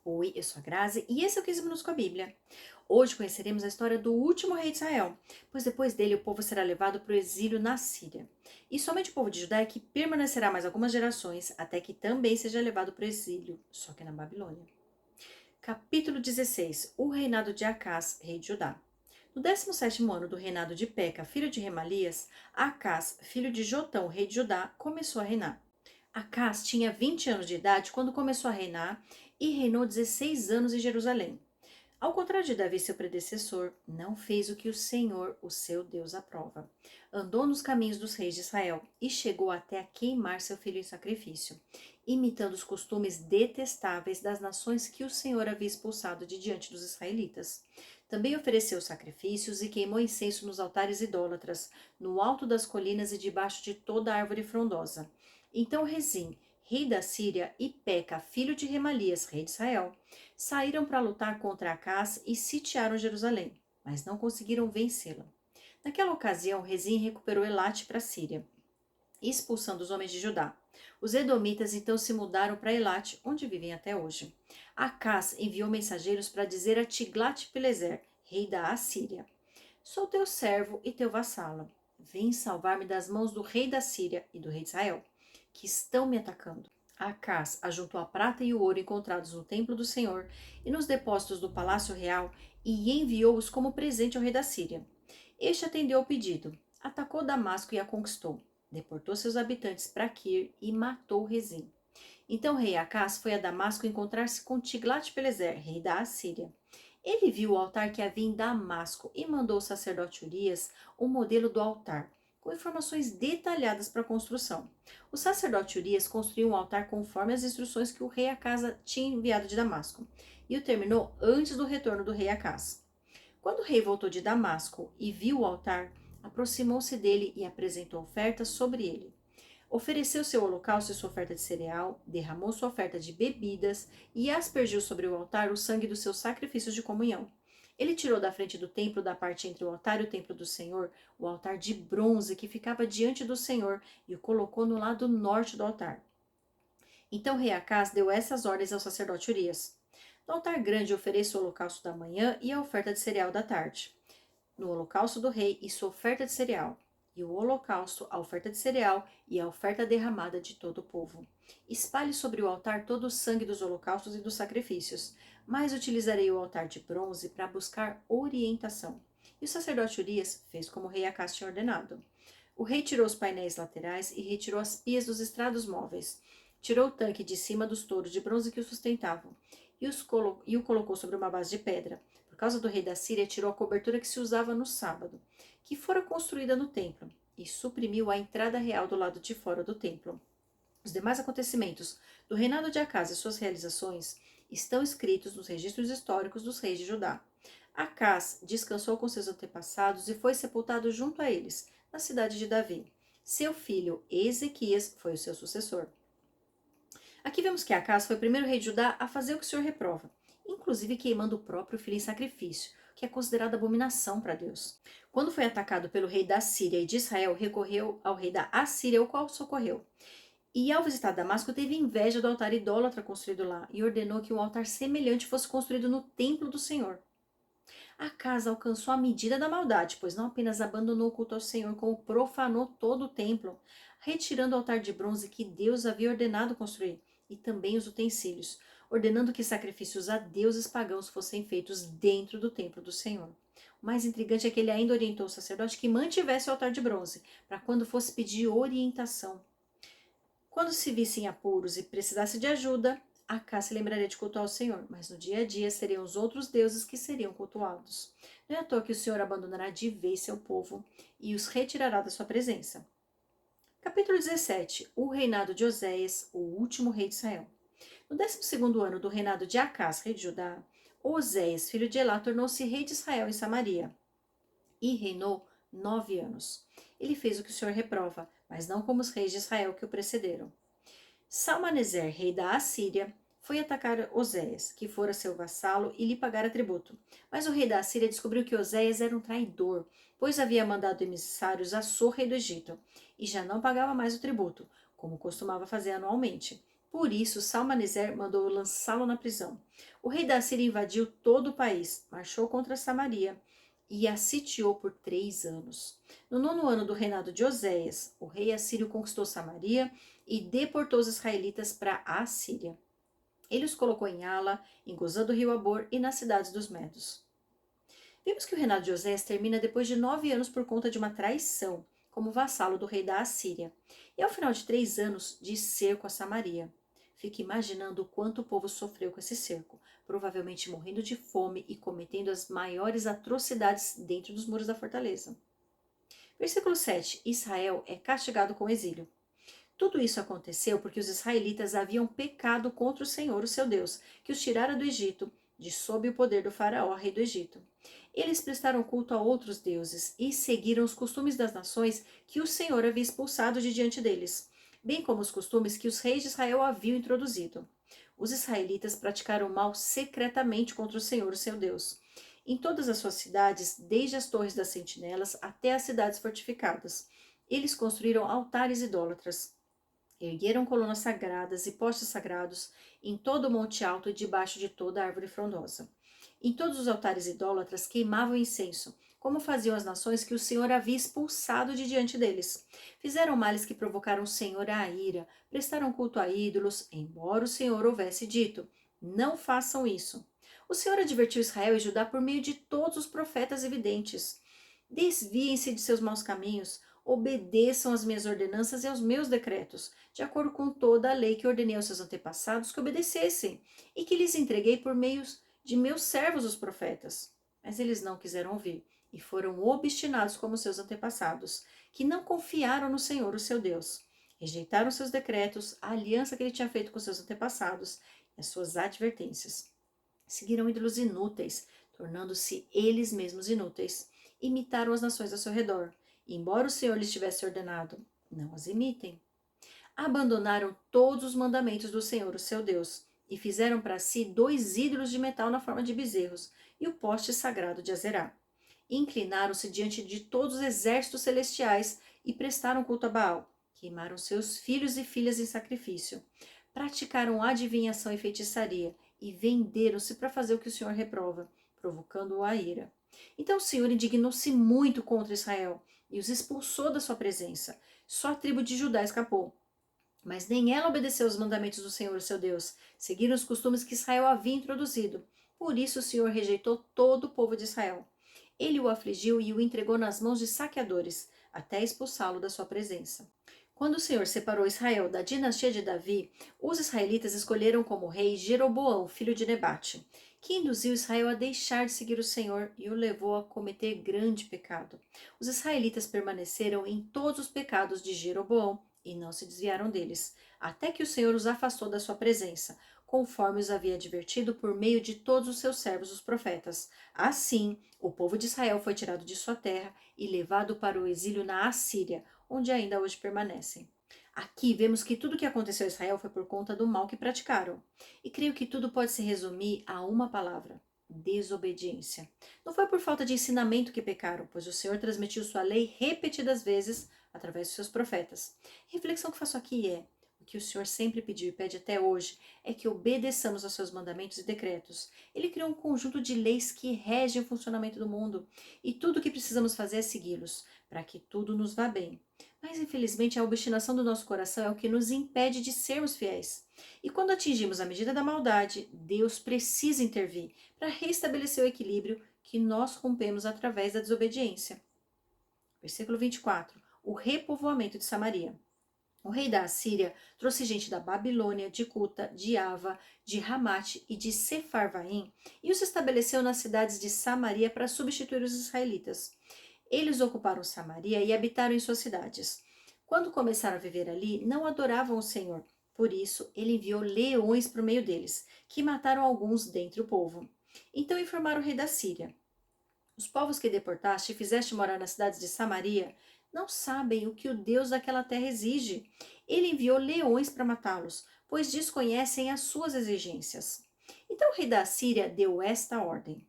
Oi, eu sou a Grazi e esse é o 15 Minutos com a Bíblia. Hoje conheceremos a história do último rei de Israel, pois depois dele o povo será levado para o exílio na Síria. E somente o povo de Judá é que permanecerá mais algumas gerações, até que também seja levado para o exílio, só que na Babilônia. Capítulo 16. O reinado de Acás, rei de Judá. No 17º ano do reinado de Peca, filho de Remalias, Acás, filho de Jotão, rei de Judá, começou a reinar. Acás tinha 20 anos de idade quando começou a reinar e reinou 16 anos em Jerusalém. Ao contrário de Davi, seu predecessor, não fez o que o Senhor, o seu Deus, aprova. Andou nos caminhos dos reis de Israel e chegou até a queimar seu filho em sacrifício, imitando os costumes detestáveis das nações que o Senhor havia expulsado de diante dos israelitas. Também ofereceu sacrifícios e queimou incenso nos altares idólatras, no alto das colinas e debaixo de toda árvore frondosa. Então Rezim, rei da Síria, e Peca, filho de Remalias, rei de Israel, saíram para lutar contra Acás e sitiaram Jerusalém, mas não conseguiram vencê-la. Naquela ocasião, Rezim recuperou Elate para a Síria, expulsando os homens de Judá. Os edomitas então se mudaram para Elate, onde vivem até hoje. Acás enviou mensageiros para dizer a Tiglat-Pileser, rei da Assíria: Sou teu servo e teu vassalo. Vem salvar-me das mãos do rei da Síria e do rei de Israel, que estão me atacando. Acás ajuntou a prata e o ouro encontrados no templo do Senhor e nos depósitos do palácio real e enviou-os como presente ao rei da Síria. Este atendeu ao pedido, atacou Damasco e a conquistou, deportou seus habitantes para Quir e matou Rezim. Então o rei Acás foi a Damasco encontrar-se com Tiglat-Pileser, rei da Assíria. Ele viu o altar que havia em Damasco e mandou o sacerdote Urias um modelo do altar, com informações detalhadas para a construção. O sacerdote Urias construiu um altar conforme as instruções que o rei Acás tinha enviado de Damasco, e o terminou antes do retorno do rei Acás. Quando o rei voltou de Damasco e viu o altar, aproximou-se dele e apresentou ofertas sobre ele. Ofereceu seu holocausto e sua oferta de cereal, derramou sua oferta de bebidas e aspergiu sobre o altar o sangue dos seus sacrifícios de comunhão. Ele tirou da frente do templo, da parte entre o altar e o templo do Senhor, o altar de bronze que ficava diante do Senhor e o colocou no lado norte do altar. Então o rei Acás deu essas ordens ao sacerdote Urias: No altar grande ofereça o holocausto da manhã e a oferta de cereal da tarde. No holocausto do rei e sua oferta de cereal, e o holocausto, a oferta de cereal e a oferta derramada de todo o povo. Espalhe sobre o altar todo o sangue dos holocaustos e dos sacrifícios, mas utilizarei o altar de bronze para buscar orientação. E o sacerdote Urias fez como o rei Acás tinha ordenado. O rei tirou os painéis laterais e retirou as pias dos estrados móveis. Tirou o tanque de cima dos touros de bronze que o sustentavam e o colocou sobre uma base de pedra. Por causa do rei da Síria, tirou a cobertura que se usava no sábado, que fora construída no templo, e suprimiu a entrada real do lado de fora do templo. Os demais acontecimentos do reinado de Acás e suas realizações estão escritos nos registros históricos dos reis de Judá. Acás descansou com seus antepassados e foi sepultado junto a eles, na cidade de Davi. Seu filho Ezequias foi o seu sucessor. Aqui vemos que Acás foi o primeiro rei de Judá a fazer o que o Senhor reprova, inclusive queimando o próprio filho em sacrifício, que é considerado abominação para Deus. Quando foi atacado pelo rei da Síria e de Israel, recorreu ao rei da Assíria, o qual socorreu. E ao visitar Damasco, teve inveja do altar idólatra construído lá e ordenou que um altar semelhante fosse construído no templo do Senhor. Acás alcançou a medida da maldade, pois não apenas abandonou o culto ao Senhor, como profanou todo o templo, retirando o altar de bronze que Deus havia ordenado construir, e também os utensílios, ordenando que sacrifícios a deuses pagãos fossem feitos dentro do templo do Senhor. O mais intrigante é que ele ainda orientou o sacerdote que mantivesse o altar de bronze, para quando fosse pedir orientação. Quando se visse em apuros e precisasse de ajuda, Acá se lembraria de cultuar o Senhor, mas no dia a dia seriam os outros deuses que seriam cultuados. Não é à toa que o Senhor abandonará de vez seu povo e os retirará da sua presença. Capítulo 17. O reinado de Oséias, o último rei de Israel. No 12º ano do reinado de Acás, rei de Judá, Oséias, filho de Elá, tornou-se rei de Israel em Samaria e reinou 9 anos. Ele fez o que o Senhor reprova, mas não como os reis de Israel que o precederam. Salmaneser, rei da Assíria, foi atacar Oséias, que fora seu vassalo, e lhe pagara tributo. Mas o rei da Assíria descobriu que Oséias era um traidor, pois havia mandado emissários a Assur, rei do Egito, e já não pagava mais o tributo, como costumava fazer anualmente. Por isso, Salmaneser mandou lançá-lo na prisão. O rei da Síria invadiu todo o país, marchou contra Samaria e a sitiou por 3 anos. No 9º ano do reinado de Oséias, o rei assírio conquistou Samaria e deportou os israelitas para a Síria. Ele os colocou em Ala, em Gozã do rio Abor e nas cidades dos Medos. Vimos que o reinado de Oséias termina depois de 9 anos por conta de uma traição, como vassalo do rei da Assíria, e ao final de 3 anos de cerco a Samaria. Fique imaginando o quanto o povo sofreu com esse cerco, provavelmente morrendo de fome e cometendo as maiores atrocidades dentro dos muros da fortaleza. Versículo 7. Israel é castigado com exílio. Tudo isso aconteceu porque os israelitas haviam pecado contra o Senhor, o seu Deus, que os tirara do Egito, de sob o poder do faraó, rei do Egito. Eles prestaram culto a outros deuses e seguiram os costumes das nações que o Senhor havia expulsado de diante deles, bem como os costumes que os reis de Israel haviam introduzido. Os israelitas praticaram mal secretamente contra o Senhor, o seu Deus. Em todas as suas cidades, desde as torres das sentinelas até as cidades fortificadas, eles construíram altares idólatras. Ergueram colunas sagradas e postes sagrados em todo o monte alto e debaixo de toda a árvore frondosa. Em todos os altares idólatras queimavam incenso, como faziam as nações que o Senhor havia expulsado de diante deles. Fizeram males que provocaram o Senhor à ira, prestaram culto a ídolos, embora o Senhor houvesse dito: não façam isso. O Senhor advertiu Israel e Judá por meio de todos os profetas evidentes. Desviem-se de seus maus caminhos, obedeçam às minhas ordenanças e aos meus decretos, de acordo com toda a lei que ordenei aos seus antepassados que obedecessem, e que lhes entreguei por meio de meus servos os profetas. Mas eles não quiseram ouvir, e foram obstinados como seus antepassados, que não confiaram no Senhor, o seu Deus. Rejeitaram seus decretos, a aliança que ele tinha feito com seus antepassados e as suas advertências. Seguiram ídolos inúteis, tornando-se eles mesmos inúteis. Imitaram as nações ao seu redor. E, embora o Senhor lhes tivesse ordenado: não as imitem. Abandonaram todos os mandamentos do Senhor, o seu Deus, e fizeram para si 2 ídolos de metal na forma de bezerros e o poste sagrado de Azerá. Inclinaram-se diante de todos os exércitos celestiais e prestaram culto a Baal. Queimaram seus filhos e filhas em sacrifício. Praticaram adivinhação e feitiçaria e venderam-se para fazer o que o Senhor reprova, provocando-o à ira. Então o Senhor indignou-se muito contra Israel e os expulsou da sua presença. Só a tribo de Judá escapou. Mas nem ela obedeceu aos mandamentos do Senhor, seu Deus. Seguiram os costumes que Israel havia introduzido. Por isso o Senhor rejeitou todo o povo de Israel. Ele o afligiu e o entregou nas mãos de saqueadores, até expulsá-lo da sua presença. Quando o Senhor separou Israel da dinastia de Davi, os israelitas escolheram como rei Jeroboão, filho de Nebate, que induziu Israel a deixar de seguir o Senhor e o levou a cometer grande pecado. Os israelitas permaneceram em todos os pecados de Jeroboão e não se desviaram deles, até que o Senhor os afastou da sua presença, conforme os havia advertido por meio de todos os seus servos, os profetas. Assim, o povo de Israel foi tirado de sua terra e levado para o exílio na Assíria, onde ainda hoje permanecem. Aqui vemos que tudo o que aconteceu a Israel foi por conta do mal que praticaram. E creio que tudo pode se resumir a uma palavra: desobediência. Não foi por falta de ensinamento que pecaram, pois o Senhor transmitiu sua lei repetidas vezes através dos seus profetas. A reflexão que faço aqui é: o que o Senhor sempre pediu e pede até hoje é que obedeçamos aos seus mandamentos e decretos. Ele criou um conjunto de leis que regem o funcionamento do mundo, e tudo o que precisamos fazer é segui-los, para que tudo nos vá bem. Mas, infelizmente, a obstinação do nosso coração é o que nos impede de sermos fiéis. E quando atingimos a medida da maldade, Deus precisa intervir para restabelecer o equilíbrio que nós rompemos através da desobediência. Versículo 24. O repovoamento de Samaria. O rei da Assíria trouxe gente da Babilônia, de Cuta, de Ava, de Ramate e de Sefarvaim e os estabeleceu nas cidades de Samaria para substituir os israelitas. Eles ocuparam Samaria e habitaram em suas cidades. Quando começaram a viver ali, não adoravam o Senhor. Por isso, ele enviou leões por meio deles, que mataram alguns dentre o povo. Então informaram o rei da Síria: os povos que deportaste e fizeste morar nas cidades de Samaria não sabem o que o Deus daquela terra exige. Ele enviou leões para matá-los, pois desconhecem as suas exigências. Então o rei da Síria deu esta ordem: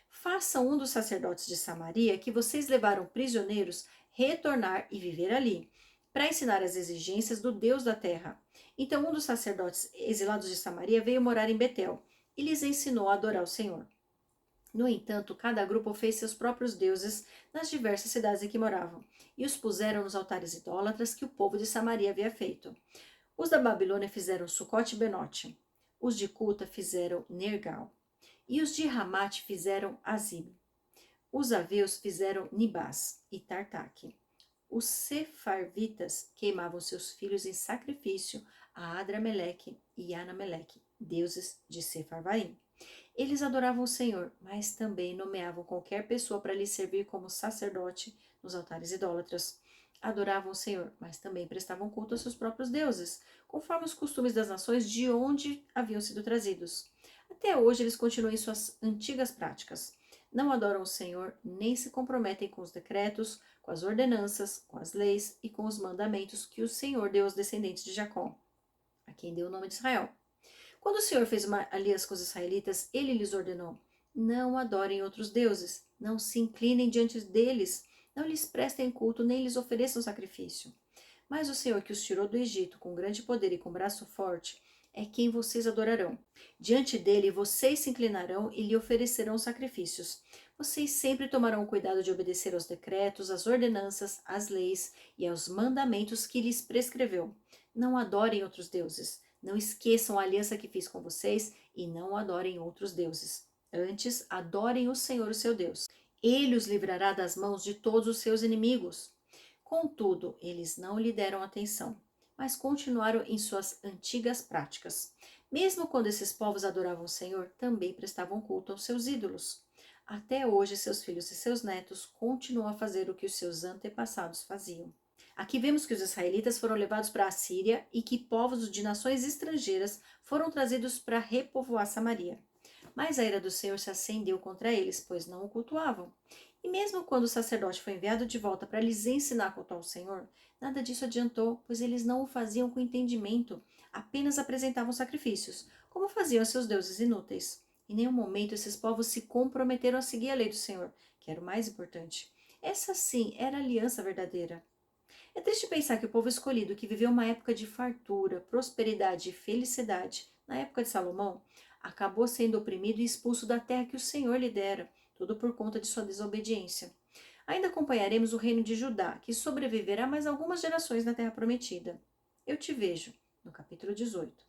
façam um dos sacerdotes de Samaria, que vocês levaram prisioneiros, retornar e viver ali, para ensinar as exigências do Deus da terra. Então um dos sacerdotes exilados de Samaria veio morar em Betel e lhes ensinou a adorar o Senhor. No entanto, cada grupo fez seus próprios deuses nas diversas cidades em que moravam, e os puseram nos altares idólatras que o povo de Samaria havia feito. Os da Babilônia fizeram Sucote e Benote, os de Cuta fizeram Nergal, e os de Ramate fizeram Azim. Os aveus fizeram Nibás e Tartaque. Os sefarvitas queimavam seus filhos em sacrifício a Adrameleque e Anameleque, deuses de Sefarvaim. Eles adoravam o Senhor, mas também nomeavam qualquer pessoa para lhe servir como sacerdote nos altares idólatras. Adoravam o Senhor, mas também prestavam culto aos seus próprios deuses, conforme os costumes das nações de onde haviam sido trazidos. Até hoje eles continuam em suas antigas práticas. Não adoram o Senhor, nem se comprometem com os decretos, com as ordenanças, com as leis e com os mandamentos que o Senhor deu aos descendentes de Jacó, a quem deu o nome de Israel. Quando o Senhor fez uma aliança com os israelitas, ele lhes ordenou: não adorem outros deuses, não se inclinem diante deles, não lhes prestem culto, nem lhes ofereçam sacrifício. Mas o Senhor que os tirou do Egito com grande poder e com braço forte, é quem vocês adorarão. Diante dele vocês se inclinarão e lhe oferecerão sacrifícios. Vocês sempre tomarão cuidado de obedecer aos decretos, às ordenanças, às leis e aos mandamentos que lhes prescreveu. Não adorem outros deuses. Não esqueçam a aliança que fiz com vocês e não adorem outros deuses. Antes, adorem o Senhor, o seu Deus. Ele os livrará das mãos de todos os seus inimigos. Contudo, eles não lhe deram atenção, mas continuaram em suas antigas práticas. Mesmo quando esses povos adoravam o Senhor, também prestavam culto aos seus ídolos. Até hoje, seus filhos e seus netos continuam a fazer o que os seus antepassados faziam. Aqui vemos que os israelitas foram levados para a Síria e que povos de nações estrangeiras foram trazidos para repovoar Samaria. Mas a ira do Senhor se acendeu contra eles, pois não o cultuavam. E mesmo quando o sacerdote foi enviado de volta para lhes ensinar a cultuar o Senhor, nada disso adiantou, pois eles não o faziam com entendimento, apenas apresentavam sacrifícios, como faziam seus deuses inúteis. Em nenhum momento esses povos se comprometeram a seguir a lei do Senhor, que era o mais importante. Essa sim era a aliança verdadeira. É triste pensar que o povo escolhido, que viveu uma época de fartura, prosperidade e felicidade, na época de Salomão, acabou sendo oprimido e expulso da terra que o Senhor lhe dera, tudo por conta de sua desobediência. Ainda acompanharemos o reino de Judá, que sobreviverá mais algumas gerações na terra prometida. Eu te vejo no capítulo 18.